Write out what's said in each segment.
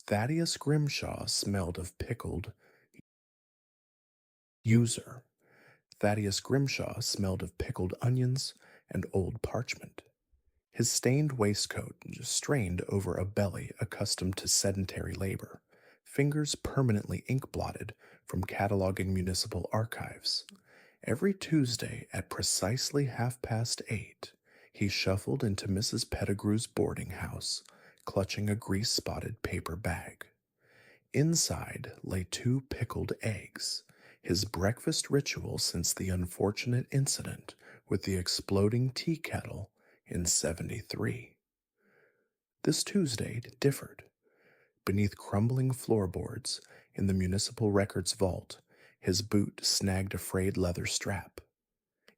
Thaddeus Grimshaw smelled of pickled user. Thaddeus Grimshaw smelled of pickled onions and old parchment. His stained waistcoat strained over a belly accustomed to sedentary labor, fingers permanently ink-blotted from cataloging municipal archives. Every Tuesday at precisely 8:30, he shuffled into Mrs. Pettigrew's boarding house, clutching a grease-spotted paper bag. Inside lay 2 pickled eggs, his breakfast ritual since the unfortunate incident with the exploding tea kettle in '73. This Tuesday differed. Beneath crumbling floorboards in the municipal records vault, his boot snagged a frayed leather strap.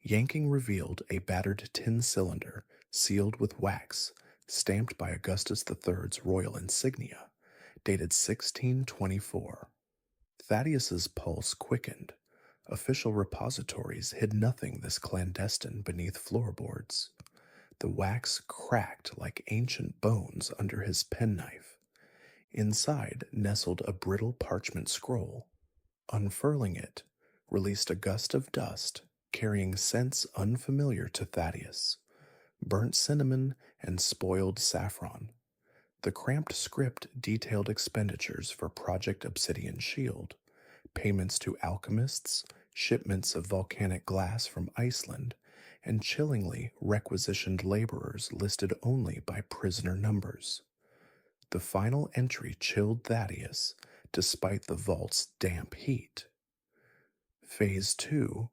Yanking revealed a battered tin cylinder sealed with wax, stamped by Augustus III's royal insignia, dated 1624. Thaddeus's pulse quickened. Official repositories hid nothing this clandestine beneath floorboards. The wax cracked like ancient bones under his penknife. Inside nestled a brittle parchment scroll. Unfurling it released a gust of dust carrying scents unfamiliar to Thaddeus, burnt cinnamon and spoiled saffron. The cramped script detailed expenditures for Project Obsidian Shield, payments to alchemists, shipments of volcanic glass from Iceland, and chillingly requisitioned laborers listed only by prisoner numbers. The final entry chilled Thaddeus, despite the vault's damp heat. Phase 2,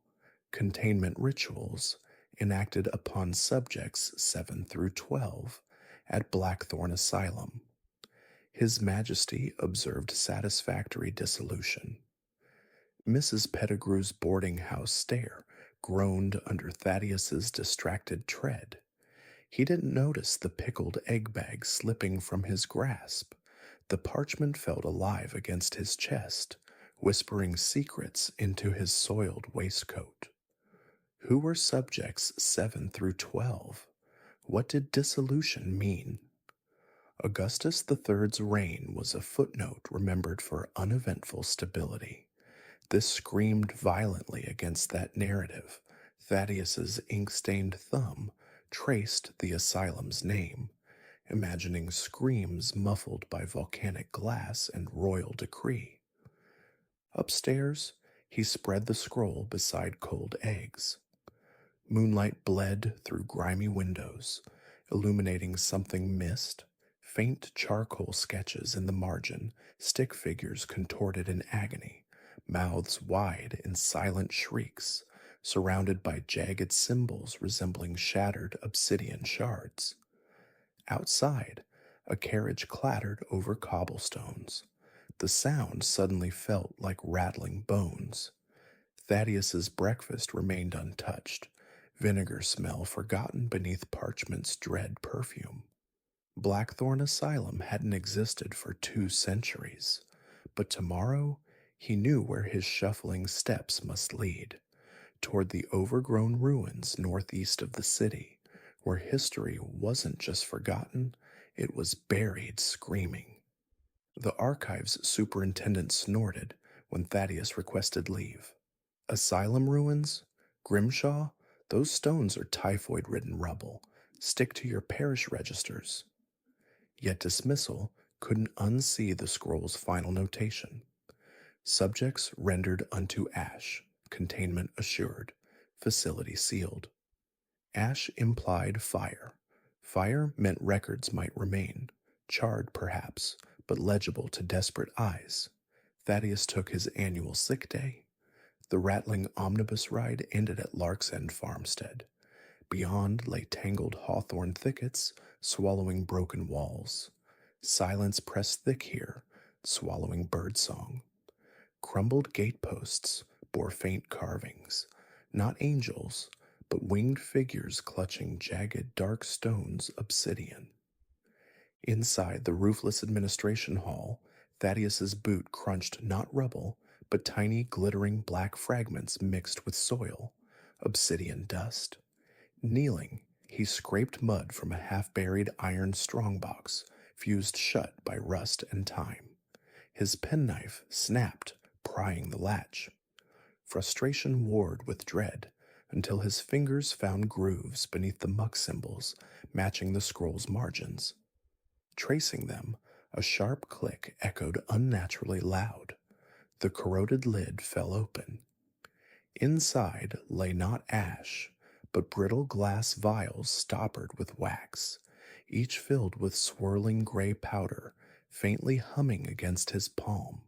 Containment Rituals, enacted upon subjects 7 through 12 at Blackthorn Asylum. His Majesty observed satisfactory dissolution. Mrs. Pettigrew's boarding house stare groaned under Thaddeus's distracted tread. He didn't notice the pickled egg bag slipping from his grasp. The parchment felt alive against his chest, whispering secrets into his soiled waistcoat. Who were subjects 7 through 12? What did dissolution mean? Augustus III's reign was a footnote remembered for uneventful stability. This screamed violently against that narrative. Thaddeus's ink-stained thumb traced the asylum's name, imagining screams muffled by volcanic glass and royal decree. Upstairs, he spread the scroll beside cold eggs. Moonlight bled through grimy windows, illuminating something missed, faint charcoal sketches in the margin, stick figures contorted in agony, mouths wide in silent shrieks, surrounded by jagged symbols resembling shattered obsidian shards. Outside, a carriage clattered over cobblestones. The sound suddenly felt like rattling bones. Thaddeus's breakfast remained untouched, vinegar smell forgotten beneath parchment's dread perfume. Blackthorn Asylum hadn't existed for 2 centuries, but tomorrow he knew where his shuffling steps must lead, toward the overgrown ruins northeast of the city, where history wasn't just forgotten, it was buried screaming. The archives superintendent snorted when Thaddeus requested leave. Asylum ruins? Grimshaw? Those stones are typhoid-ridden rubble. Stick to your parish registers. Yet dismissal couldn't unsee the scroll's final notation. Subjects rendered unto ash, containment assured, facility sealed. Ash implied fire. Fire meant records might remain, charred perhaps, but legible to desperate eyes. Thaddeus took his annual sick day. The rattling omnibus ride ended at Lark's End Farmstead. Beyond lay tangled hawthorn thickets, swallowing broken walls. Silence pressed thick here, swallowing birdsong. Crumbled gateposts bore faint carvings, not angels, but winged figures clutching jagged dark stones obsidian. Inside the roofless administration hall, Thaddeus's boot crunched not rubble, but tiny glittering black fragments mixed with soil, obsidian dust. Kneeling, he scraped mud from a half-buried iron strongbox, fused shut by rust and time. His penknife snapped, prying the latch. Frustration warred with dread until his fingers found grooves beneath the muck symbols matching the scroll's margins. Tracing them, a sharp click echoed unnaturally loud. The corroded lid fell open. Inside lay not ash, but brittle glass vials stoppered with wax, each filled with swirling gray powder, faintly humming against his palm.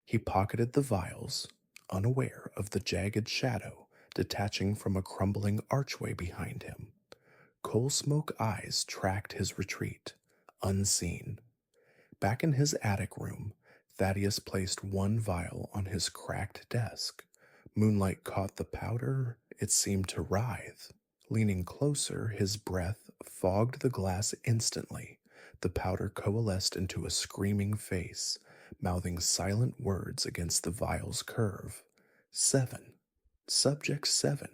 He pocketed the vials, unaware of the jagged shadow detaching from a crumbling archway behind him. Coal smoke eyes tracked his retreat, unseen. Back in his attic room, Thaddeus placed one vial on his cracked desk. Moonlight caught the powder, it seemed to writhe. Leaning closer, his breath fogged the glass instantly. The powder coalesced into a screaming face, mouthing silent words against the vial's curve. 7. Subject 7.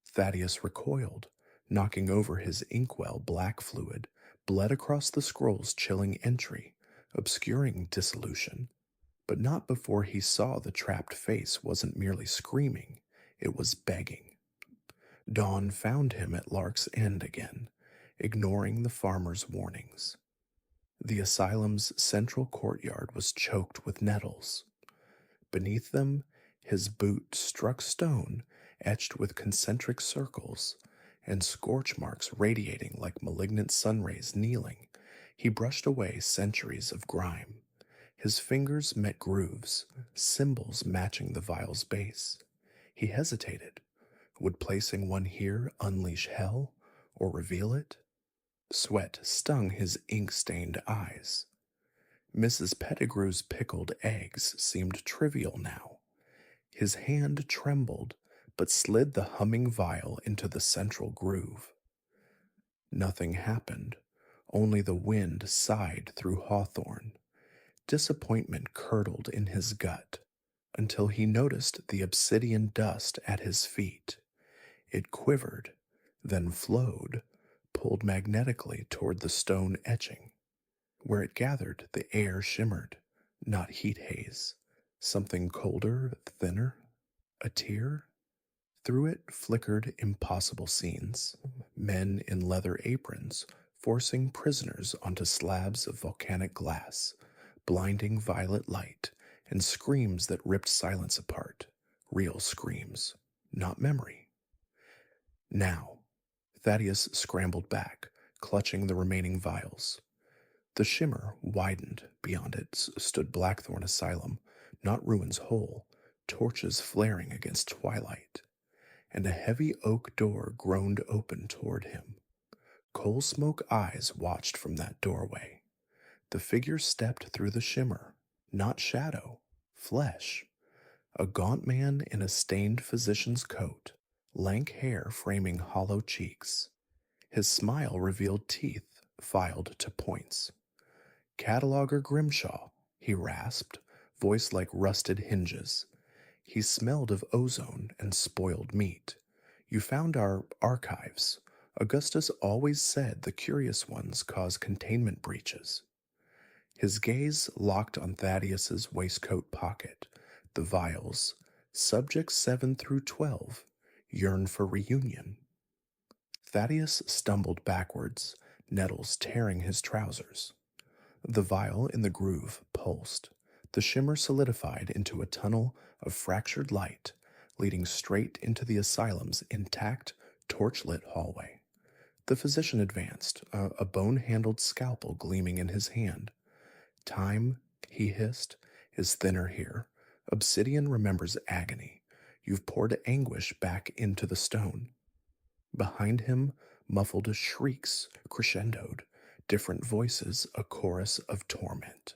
Thaddeus recoiled, knocking over his inkwell black fluid, bled across the scroll's chilling entry, obscuring dissolution. But not before he saw the trapped face wasn't merely screaming, it was begging. Dawn found him at Lark's End again, ignoring the farmer's warnings. The asylum's central courtyard was choked with nettles. Beneath them, his boot struck stone, etched with concentric circles, and scorch marks radiating like malignant sunrays kneeling. He brushed away centuries of grime. His fingers met grooves, symbols matching the vial's base. He hesitated. Would placing one here unleash hell, or reveal it? Sweat stung his ink-stained eyes. Mrs. Pettigrew's pickled eggs seemed trivial now. His hand trembled, but slid the humming vial into the central groove. Nothing happened, only the wind sighed through hawthorn. Disappointment curdled in his gut, until he noticed the obsidian dust at his feet. It quivered, then flowed, pulled magnetically toward the stone etching. Where it gathered, the air shimmered, not heat haze. Something colder, thinner, a tear. Through it flickered impossible scenes. Men in leather aprons forcing prisoners onto slabs of volcanic glass, blinding violet light, and screams that ripped silence apart. Real screams, not memory. Now, Thaddeus scrambled back, clutching the remaining vials. The shimmer widened. Beyond it stood Blackthorn Asylum, not ruins whole, torches flaring against twilight. And a heavy oak door groaned open toward him. Coal smoke eyes watched from that doorway. The figure stepped through the shimmer, not shadow, flesh. A gaunt man in a stained physician's coat, lank hair framing hollow cheeks. His smile revealed teeth filed to points. "Cataloger Grimshaw," he rasped, voice like rusted hinges. He smelled of ozone and spoiled meat. "You found our archives. Augustus always said the curious ones cause containment breaches." His gaze locked on Thaddeus's waistcoat pocket. The vials, subjects 7 through 12, yearned for reunion. Thaddeus stumbled backwards, nettles tearing his trousers. The vial in the groove pulsed. The shimmer solidified into a tunnel of fractured light, leading straight into the asylum's intact, torch-lit hallway. The physician advanced, a bone-handled scalpel gleaming in his hand. "Time," he hissed, "is thinner here. Obsidian remembers agony. You've poured anguish back into the stone." Behind him, muffled shrieks crescendoed, different voices a chorus of torment.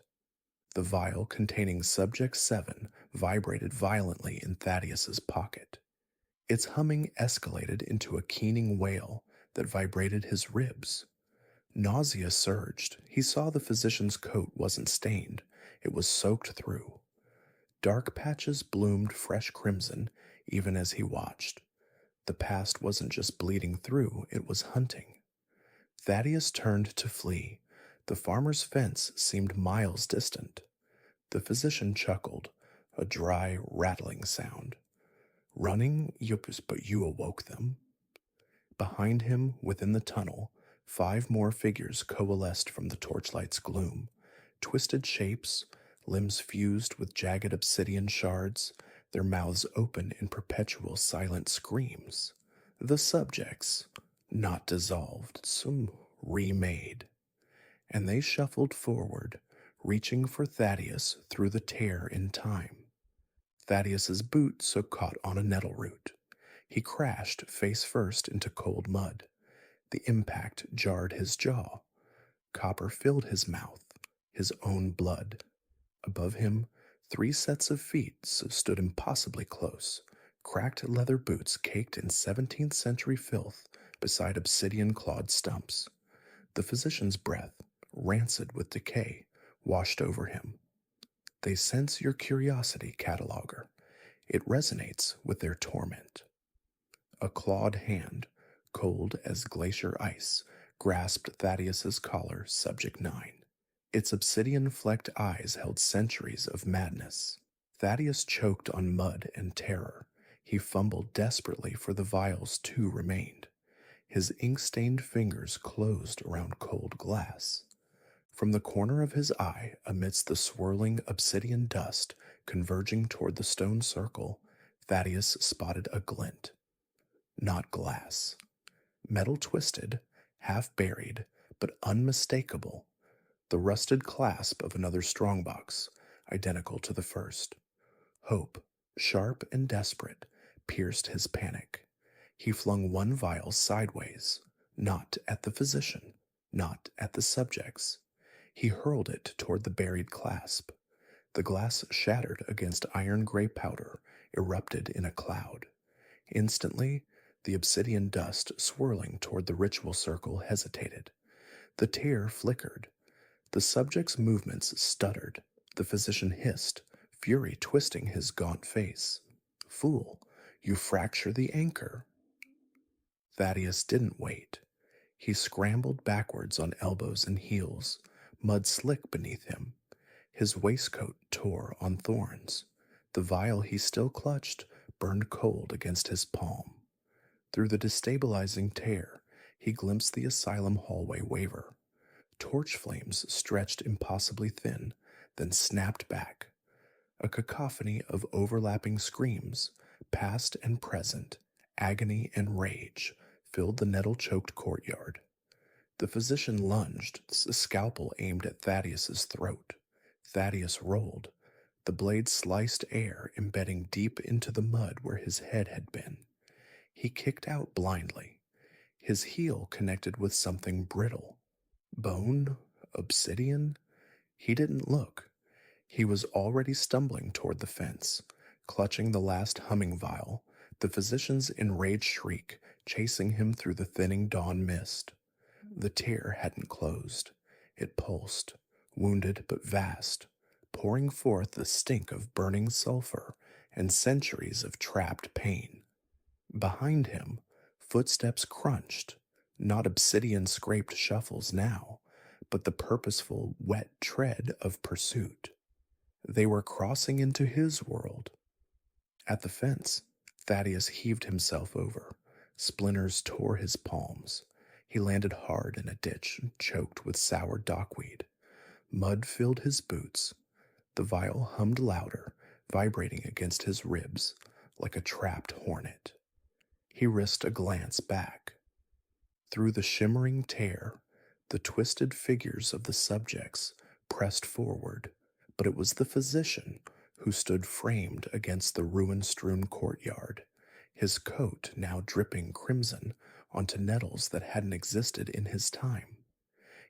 The vial containing Subject 7 vibrated violently in Thaddeus's pocket. Its humming escalated into a keening wail that vibrated his ribs. Nausea surged. He saw the physician's coat wasn't stained. It was soaked through. Dark patches bloomed fresh crimson even as he watched. The past wasn't just bleeding through, it was hunting. Thaddeus turned to flee. The farmer's fence seemed miles distant. The physician chuckled, a dry, rattling sound. Running, Yupus, but you awoke them. Behind him, within the tunnel, 5 more figures coalesced from the torchlight's gloom. Twisted shapes, limbs fused with jagged obsidian shards, their mouths open in perpetual silent screams. The subjects, not dissolved, some remade. And they shuffled forward, reaching for Thaddeus through the tear in time. Thaddeus's boot so caught on a nettle root. He crashed face first into cold mud. The impact jarred his jaw. Copper filled his mouth, his own blood. Above him, 3 sets of feet stood impossibly close, cracked leather boots caked in 17th century filth beside obsidian clawed stumps. The physician's breath, rancid with decay, washed over him. They sense your curiosity, cataloger. It resonates with their torment. A clawed hand, cold as glacier ice, grasped Thaddeus's collar, Subject 9. Its obsidian-flecked eyes held centuries of madness. Thaddeus choked on mud and terror. He fumbled desperately for the vials 2 remained. His ink-stained fingers closed around cold glass. From the corner of his eye, amidst the swirling obsidian dust converging toward the stone circle, Thaddeus spotted a glint. Not glass. Metal twisted, half buried, but unmistakable. The rusted clasp of another strongbox, identical to the first. Hope, sharp and desperate, pierced his panic. He flung 1 vial sideways, not at the physician, not at the subjects. He hurled it toward the buried clasp. The glass shattered against iron-gray powder, erupted in a cloud. Instantly, the obsidian dust swirling toward the ritual circle hesitated. The tear flickered. The subject's movements stuttered. The physician hissed, fury twisting his gaunt face. "Fool, you fracture the anchor." Thaddeus didn't wait. He scrambled backwards on elbows and heels, mud slick beneath him. His waistcoat tore on thorns. The vial he still clutched burned cold against his palm. Through the destabilizing tear, he glimpsed the asylum hallway waver. Torch flames stretched impossibly thin, then snapped back. A cacophony of overlapping screams, past and present, agony and rage, filled the nettle-choked courtyard. The physician lunged, a scalpel aimed at Thaddeus's throat. Thaddeus rolled. The blade sliced air, embedding deep into the mud where his head had been. He kicked out blindly. His heel connected with something brittle. Bone? Obsidian? He didn't look. He was already stumbling toward the fence, clutching the last humming vial, the physician's enraged shriek chasing him through the thinning dawn mist. The tear hadn't closed. It pulsed, wounded but vast, pouring forth the stink of burning sulfur and centuries of trapped pain. Behind him, footsteps crunched, not obsidian-scraped shuffles now, but the purposeful, wet tread of pursuit. They were crossing into his world. At the fence, Thaddeus heaved himself over. Splinters tore his palms. He landed hard in a ditch, choked with sour dockweed. Mud filled his boots. The vial hummed louder, vibrating against his ribs like a trapped hornet. He risked a glance back. Through the shimmering tear, the twisted figures of the subjects pressed forward, but it was the physician who stood framed against the ruin-strewn courtyard, his coat now dripping crimson onto nettles that hadn't existed in his time.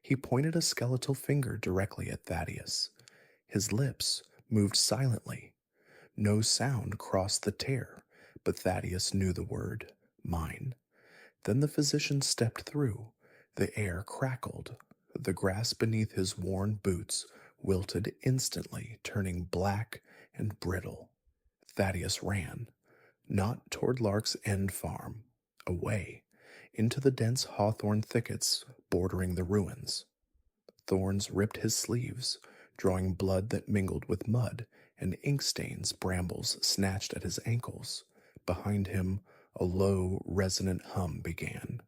He pointed a skeletal finger directly at Thaddeus. His lips moved silently. No sound crossed the tear, but Thaddeus knew the word, mine. Then the physician stepped through. The air crackled. The grass beneath his worn boots wilted instantly, turning black and brittle. Thaddeus ran, not toward Lark's End farm, away, into the dense hawthorn thickets bordering the ruins. Thorns ripped his sleeves, drawing blood that mingled with mud and ink stains brambles snatched at his ankles. Behind him, a low, resonant hum began.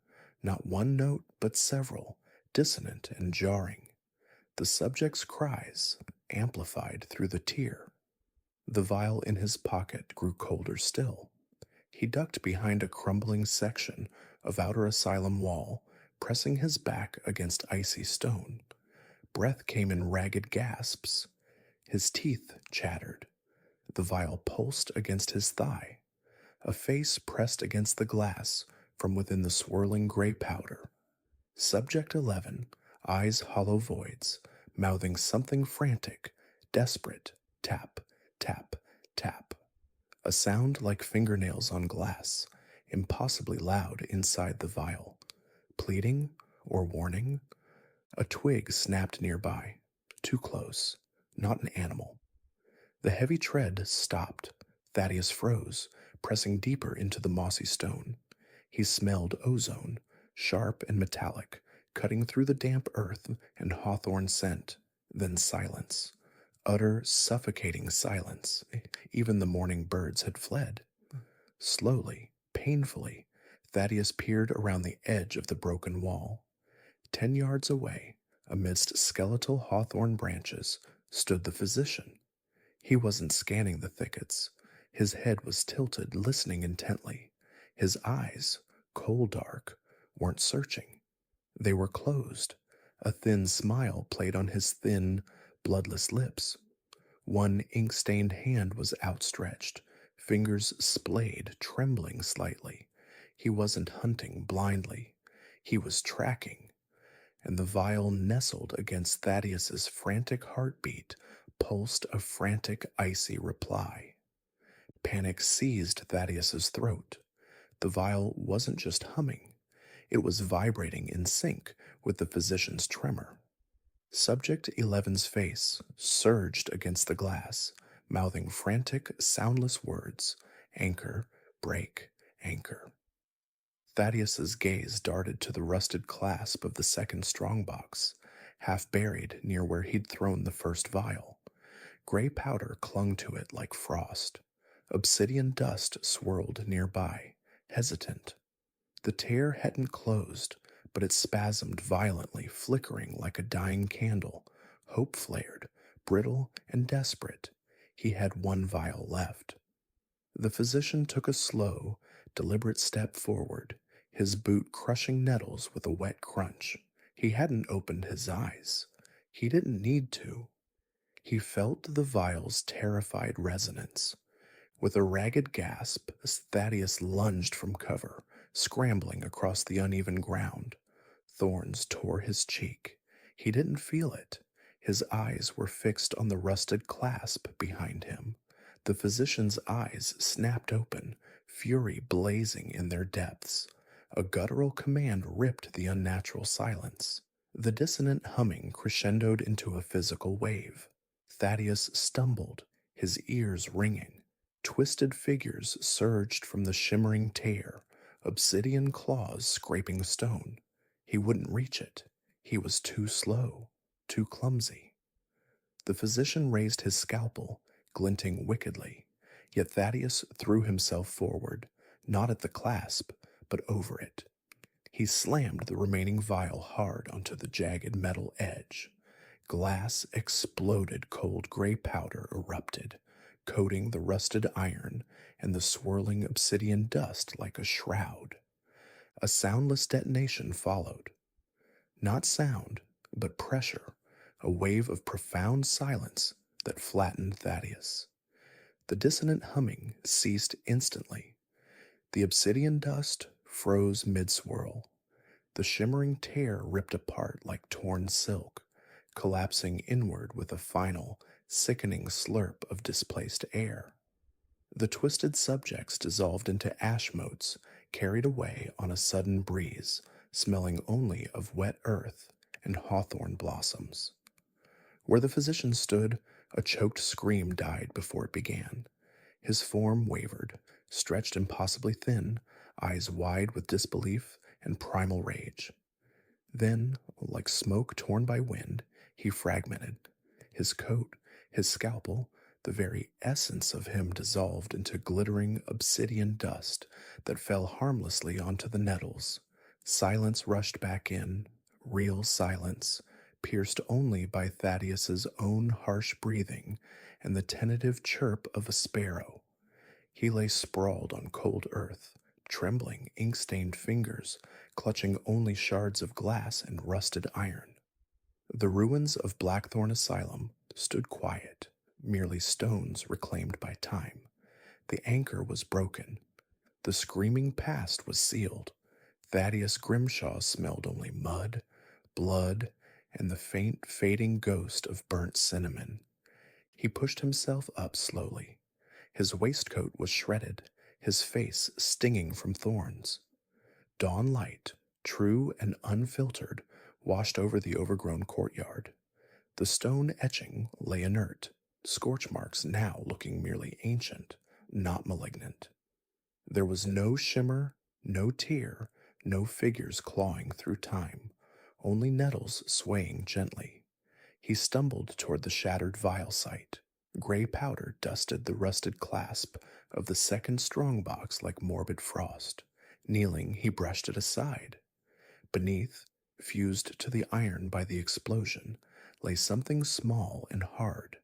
Not one note, but several, dissonant and jarring. The subject's cries, amplified through the tear. The vial in his pocket grew colder still. He ducked behind a crumbling section of outer asylum wall, pressing his back against icy stone. Breath came in ragged gasps. His teeth chattered. The vial pulsed against his thigh. A face pressed against the glass from within the swirling gray powder. Subject 11, eyes hollow voids, mouthing something frantic, desperate. Tap, tap, tap. A sound like fingernails on glass, impossibly loud inside the vial. Pleading or warning? A twig snapped nearby. Too close. Not an animal. The heavy tread stopped. Thaddeus froze, pressing deeper into the mossy stone. He smelled ozone, sharp and metallic, cutting through the damp earth and hawthorn scent. Then silence. Utter, suffocating silence. Even the morning birds had fled. Slowly, painfully, Thaddeus peered around the edge of the broken wall. 10 yards away, amidst skeletal hawthorn branches, stood the physician. He wasn't scanning the thickets. His head was tilted, listening intently. His eyes, coal dark, weren't searching. They were closed. A thin smile played on his thin, bloodless lips. One ink-stained hand was outstretched, fingers splayed, trembling slightly. He wasn't hunting blindly. He was tracking. And the vial nestled against Thaddeus's frantic heartbeat, pulsed a frantic, icy reply. Panic seized Thaddeus's throat. The vial wasn't just humming. It was vibrating in sync with the physician's tremor. Subject 11's face surged against the glass, mouthing frantic, soundless words. Anchor, break, anchor. Thaddeus's gaze darted to the rusted clasp of the second strongbox, half buried near where he'd thrown the first vial. Gray powder clung to it like frost. Obsidian dust swirled nearby, hesitant. The tear hadn't closed, but it spasmed violently, flickering like a dying candle. Hope flared, brittle and desperate. He had one vial left. The physician took a slow, deliberate step forward, his boot crushing nettles with a wet crunch. He hadn't opened his eyes. He didn't need to. He felt the vial's terrified resonance. With a ragged gasp, Thaddeus lunged from cover, scrambling across the uneven ground. Thorns tore his cheek. He didn't feel it. His eyes were fixed on the rusted clasp behind him. The physician's eyes snapped open, fury blazing in their depths. A guttural command ripped the unnatural silence. The dissonant humming crescendoed into a physical wave. Thaddeus stumbled, his ears ringing. Twisted figures surged from the shimmering tear, obsidian claws scraping stone. He wouldn't reach it. He was too slow, too clumsy. The physician raised his scalpel, glinting wickedly, yet Thaddeus threw himself forward, not at the clasp, but over it. He slammed the remaining vial hard onto the jagged metal edge. Glass exploded, cold gray powder erupted, coating the rusted iron and the swirling obsidian dust like a shroud. A soundless detonation followed. Not sound, but pressure, a wave of profound silence that flattened Thaddeus. The dissonant humming ceased instantly. The obsidian dust froze mid-swirl. The shimmering tear ripped apart like torn silk, collapsing inward with a final, sickening slurp of displaced air. The twisted subjects dissolved into ash motes, carried away on a sudden breeze, smelling only of wet earth and hawthorn blossoms. Where the physician stood, a choked scream died before it began. His form wavered, stretched impossibly thin, eyes wide with disbelief and primal rage. Then, like smoke torn by wind, he fragmented. His coat, his scalpel, the very essence of him dissolved into glittering obsidian dust that fell harmlessly onto the nettles. Silence rushed back in, real silence, pierced only by Thaddeus's own harsh breathing and the tentative chirp of a sparrow. He lay sprawled on cold earth, trembling, ink-stained fingers, clutching only shards of glass and rusted iron. The ruins of Blackthorn Asylum stood quiet, merely stones reclaimed by time. The anchor was broken. The screaming past was sealed. Thaddeus Grimshaw smelled only mud, blood, and the faint, fading ghost of burnt cinnamon. He pushed himself up slowly. His waistcoat was shredded, his face stinging from thorns. Dawn light, true and unfiltered, washed over the overgrown courtyard. The stone etching lay inert, scorch marks now looking merely ancient, not malignant. There was no shimmer, no tear, no figures clawing through time, only nettles swaying gently. He stumbled toward the shattered vial site. Gray powder dusted the rusted clasp of the second strongbox like morbid frost. Kneeling, he brushed it aside. Beneath, fused to the iron by the explosion, lay something small and hard.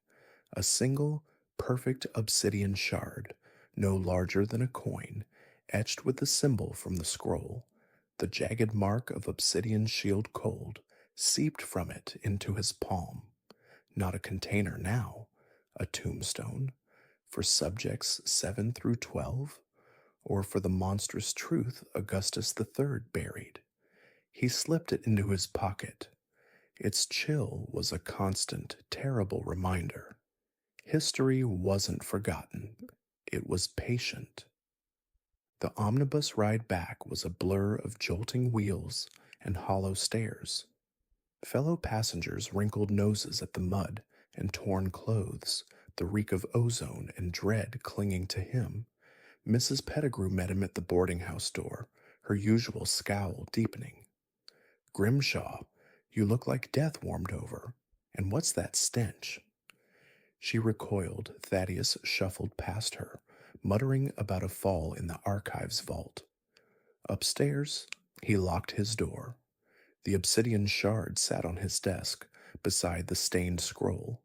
A single, perfect obsidian shard, no larger than a coin, etched with the symbol from the scroll. The jagged mark of Obsidian Shield cold seeped from it into his palm. Not a container now, a tombstone, for subjects 7 through 12, or for the monstrous truth Augustus III buried. He slipped it into his pocket. Its chill was a constant, terrible reminder. History wasn't forgotten. It was patient. The omnibus ride back was a blur of jolting wheels and hollow stairs. Fellow passengers wrinkled noses at the mud and torn clothes, the reek of ozone and dread clinging to him. Mrs. Pettigrew met him at the boarding house door, her usual scowl deepening. "Grimshaw, you look like death warmed over. And what's that stench?" She recoiled. Thaddeus shuffled past her, muttering about a fall in the archives vault. Upstairs, he locked his door. The obsidian shard sat on his desk, beside the stained scroll.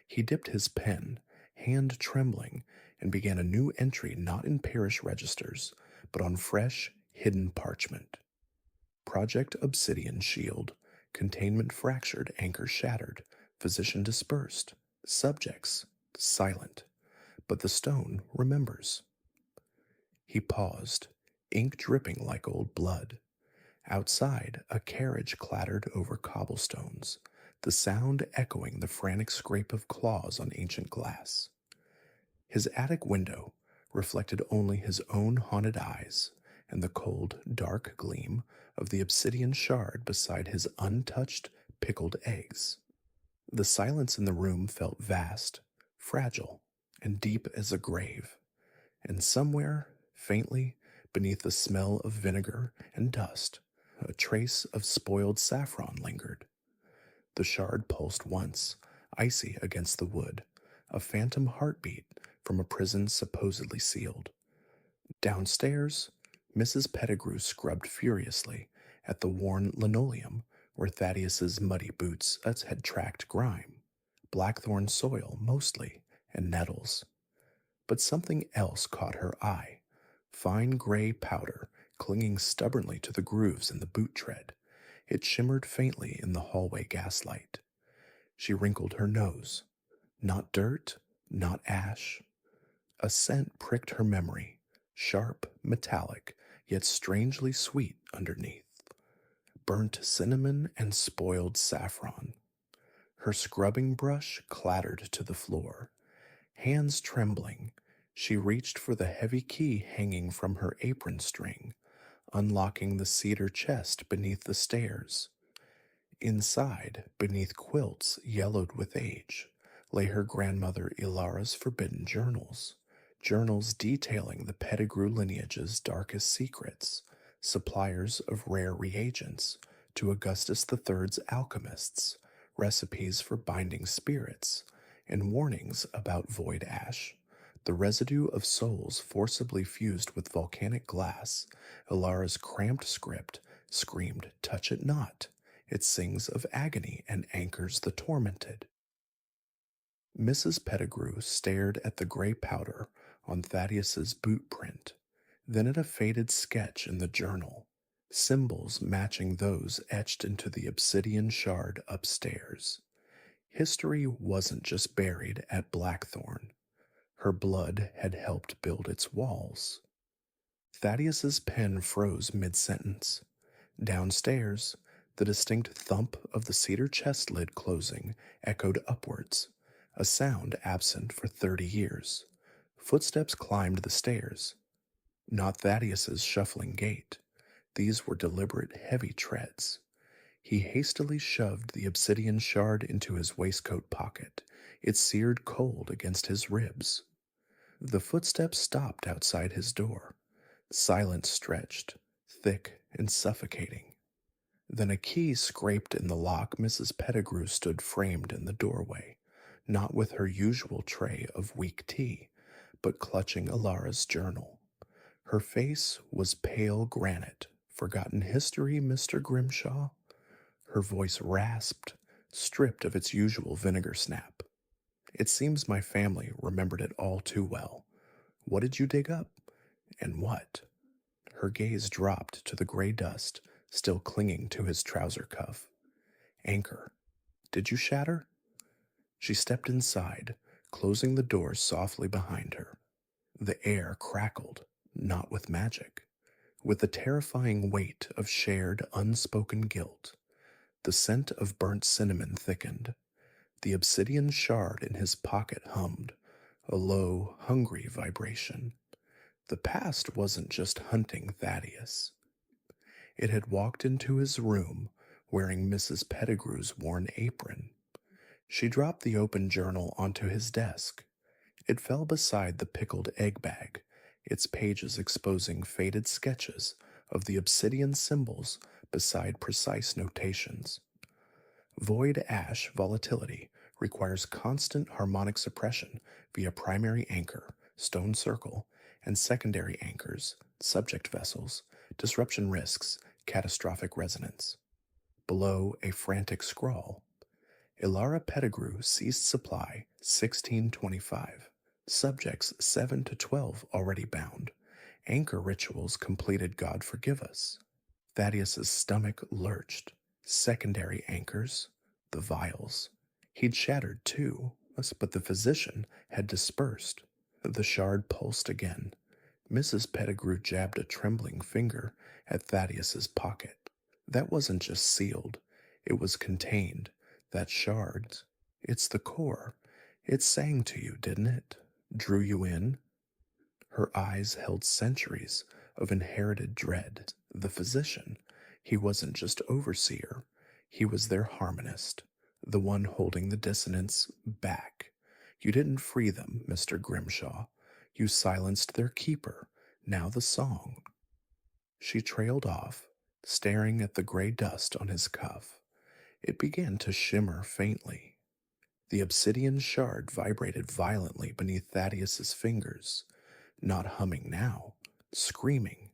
He dipped his pen, hand trembling, and began a new entry not in parish registers, but on fresh, hidden parchment. Project Obsidian Shield. Containment fractured, anchor shattered, physician dispersed, subjects silent, but the stone remembers. He paused, ink dripping like old blood. Outside, a carriage clattered over cobblestones, the sound echoing the frantic scrape of claws on ancient glass. His attic window reflected only his own haunted eyes and the cold, dark gleam of the obsidian shard beside his untouched, pickled eggs. The silence in the room felt vast, fragile, and deep as a grave, and somewhere, faintly, beneath the smell of vinegar and dust, a trace of spoiled saffron lingered. The shard pulsed once, icy against the wood, a phantom heartbeat from a prison supposedly sealed. Downstairs, Mrs. Pettigrew scrubbed furiously at the worn linoleum where Thaddeus's muddy boots had tracked grime, blackthorn soil mostly, and nettles. But something else caught her eye, fine gray powder clinging stubbornly to the grooves in the boot tread. It shimmered faintly in the hallway gaslight. She wrinkled her nose. Not dirt, not ash. A scent pricked her memory, sharp, metallic, yet strangely sweet underneath. Burnt cinnamon and spoiled saffron. Her scrubbing brush clattered to the floor. Hands trembling, she reached for the heavy key hanging from her apron string, unlocking the cedar chest beneath the stairs. Inside, beneath quilts yellowed with age, lay her grandmother Ilara's forbidden journals, journals detailing the Pettigrew lineage's darkest secrets, suppliers of rare reagents to Augustus III's alchemists, recipes for binding spirits, and warnings about void ash, the residue of souls forcibly fused with volcanic glass. Ilara's cramped script screamed, "Touch it not." It sings of agony and anchors the tormented. Mrs. Pettigrew stared at the gray powder on Thaddeus's boot print, then at a faded sketch in the journal, symbols matching those etched into the obsidian shard upstairs. History wasn't just buried at Blackthorn. Her blood had helped build its walls. Thaddeus's pen froze mid-sentence. Downstairs, the distinct thump of the cedar chest lid closing echoed upwards, a sound absent for 30 years. Footsteps climbed the stairs. Not Thaddeus's shuffling gait. These were deliberate, heavy treads. He hastily shoved the obsidian shard into his waistcoat pocket. It seared cold against his ribs. The footsteps stopped outside his door. Silence stretched, thick and suffocating. Then a key scraped in the lock. Mrs. Pettigrew stood framed in the doorway, not with her usual tray of weak tea, but clutching Ilara's journal. Her face was pale granite. "Forgotten history, Mr. Grimshaw?" Her voice rasped, stripped of its usual vinegar snap. "It seems my family remembered it all too well. What did you dig up? And what?" Her gaze dropped to the gray dust still clinging to his trouser cuff. "Anchor. Did you shatter?" She stepped inside, closing the door softly behind her. The air crackled, not with magic, with the terrifying weight of shared, unspoken guilt. The scent of burnt cinnamon thickened. The obsidian shard in his pocket hummed, a low, hungry vibration. The past wasn't just hunting Thaddeus. It had walked into his room wearing Mrs. Pettigrew's worn apron. She dropped the open journal onto his desk. It fell beside the pickled egg bag, its pages exposing faded sketches of the obsidian symbols beside precise notations. Void ash volatility requires constant harmonic suppression via primary anchor, stone circle, and secondary anchors, subject vessels, disruption risks, catastrophic resonance. Below, a frantic scrawl. Ilara Pettigrew ceased supply 1625. Subjects 7 to 12 already bound. Anchor rituals completed, God forgive us. Thaddeus's stomach lurched. Secondary anchors, the vials. He'd shattered two, but the physician had dispersed. The shard pulsed again. Mrs. Pettigrew jabbed a trembling finger at Thaddeus's pocket. That wasn't just sealed, it was contained. That shard, it's the core. It sang to you, didn't it? Drew you in? Her eyes held centuries of inherited dread. The physician, he wasn't just overseer, he was their harmonist, the one holding the dissonance back. You didn't free them, Mr. Grimshaw. You silenced their keeper. Now the song. She trailed off, staring at the gray dust on his cuff. It began to shimmer faintly. The obsidian shard vibrated violently beneath Thaddeus's fingers, not humming now, screaming.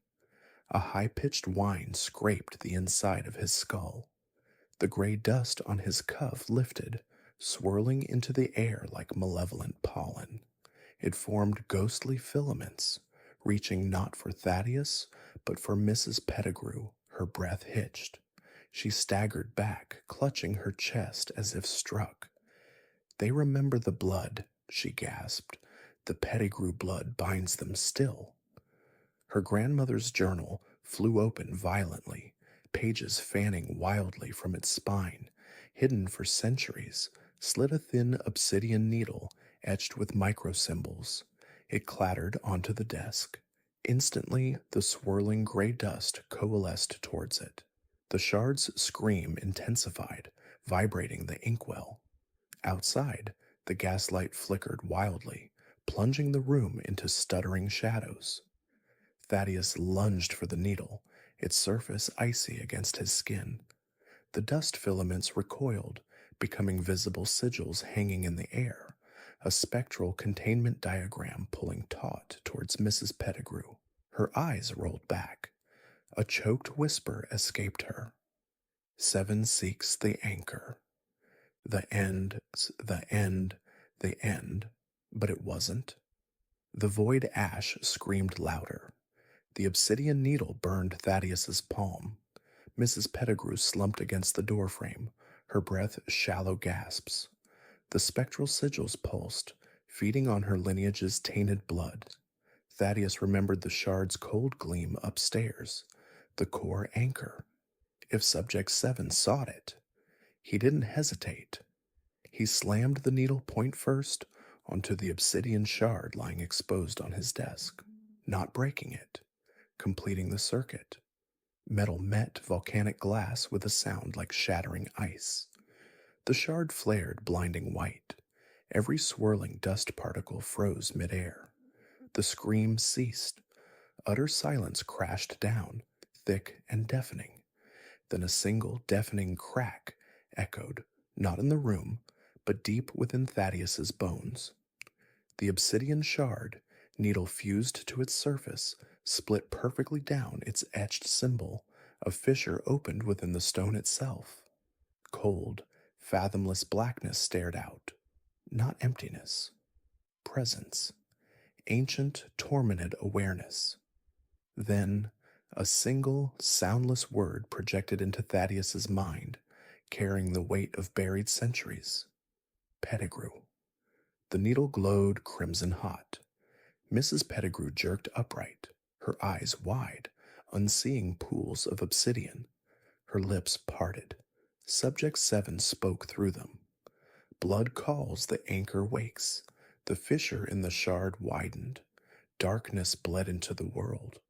A high-pitched whine scraped the inside of his skull. The gray dust on his cuff lifted, swirling into the air like malevolent pollen. It formed ghostly filaments, reaching not for Thaddeus, but for Mrs. Pettigrew. Her breath hitched. She staggered back, clutching her chest as if struck. "They remember the blood," she gasped. "The Pettigrew blood binds them still." Her grandmother's journal flew open violently, pages fanning wildly from its spine. Hidden for centuries, slid a thin obsidian needle etched with microsymbols. It clattered onto the desk. Instantly, the swirling gray dust coalesced towards it. The shard's scream intensified, vibrating the inkwell. Outside, the gaslight flickered wildly, plunging the room into stuttering shadows. Thaddeus lunged for the needle, its surface icy against his skin. The dust filaments recoiled, becoming visible sigils hanging in the air, a spectral containment diagram pulling taut towards Mrs. Pettigrew. Her eyes rolled back. A choked whisper escaped her. Seven seeks the anchor. The end, the end, the end. But it wasn't. The void ash screamed louder. The obsidian needle burned Thaddeus's palm. Mrs. Pettigrew slumped against the doorframe, her breath shallow gasps. The spectral sigils pulsed, feeding on her lineage's tainted blood. Thaddeus remembered the shard's cold gleam upstairs, the core anchor. If Subject 7 sought it, he didn't hesitate. He slammed the needle point first onto the obsidian shard lying exposed on his desk, not breaking it, completing the circuit. Metal met volcanic glass with a sound like shattering ice. The shard flared blinding white. Every swirling dust particle froze midair. The scream ceased. Utter silence crashed down, thick and deafening. Then a single deafening crack echoed, not in the room, but deep within Thaddeus's bones. The obsidian shard, needle fused to its surface, split perfectly down its etched symbol. A fissure opened within the stone itself. Cold, fathomless blackness stared out. Not emptiness. Presence. Ancient, tormented awareness. Then, a single, soundless word projected into Thaddeus's mind, carrying the weight of buried centuries. Pettigrew. The needle glowed crimson hot. Mrs. Pettigrew jerked upright, her eyes wide, unseeing pools of obsidian. Her lips parted. Subject 7 spoke through them. Blood calls, the anchor wakes. The fissure in the shard widened. Darkness bled into the world.